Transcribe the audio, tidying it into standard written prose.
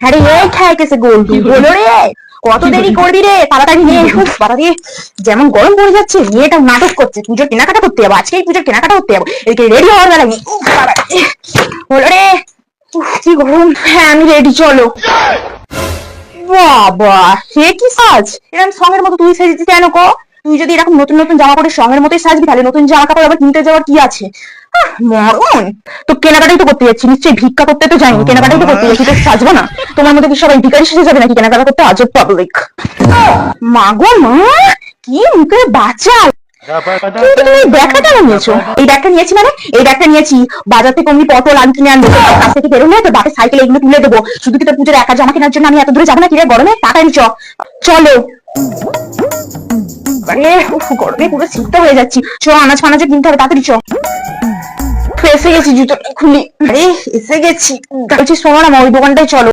আরে এই খায় কেসে গোল কি হলো রে? কত দেরি করবি রে? তাড়াতাড়ি নিয়ে বাবা দিয়ে যেমন গরম পড়ে যাচ্ছে, মেয়েটা নাটক করছে। পুজোর কেনাকাটা করতে যাবো, আজকেই পুজোর কেনাকাটা করতে যাবো, এদিকে রেডি হওয়ার বেলা নেই। হলো রে, কি গরম। হ্যাঁ আমি রেডি, চলো। বাবা সে কি সাজ! এরকম সঙ্গের মতো তুই সেজেছিস কেন গো? তুই যদি এরকম নতুন নতুন জামা পরে সঙ্গের মতোই সাজবি, তাহলে নতুন জামা কাপড় আবার কিনতে যাওয়ার কি আছে? মরণ! তো কেনাকাটাই তো করতে যাচ্ছি, নিশ্চয়ই ভিক্ষা করতে তো যাইনি, কেনাকাটাই তো করতে যাচ্ছি, তো সাজবো না? তোমার মধ্যে কি সবাই ভিখারি সেজে যাবে নাকি কেনাকাটা করতে? আজব পাবলিক। মা গো মা, কি মুখে বাঁচা! কিন্তু তুমি এই ব্যাগটা কেন নিয়েছো? এই ব্যাগটা নিয়েছি মানে, এই ব্যাগটা নিয়েছি বাজার থেকে অমনি পটল আলু কিনে আনবো, কাছ থেকে বেরোলে তোর বাপের সাইকেলে এগুলো তুলে দেবো। শুধু কি তোর পুজোর একা জামা কেনার জন্য আমি এত দূরে যাবো না? কিরে গরমে তাড়াতাড়ি চলো। আরে গরমে পুরো সিদ্ধ হয়ে যাচ্ছি। আনাজ ফানাজও কিনতে হবে, তাড়াতাড়ি এসে গেছি, জুতো খুলি। আরে এসে গেছি, বলছি শোনো না মা, ওই দোকানটাই চলো।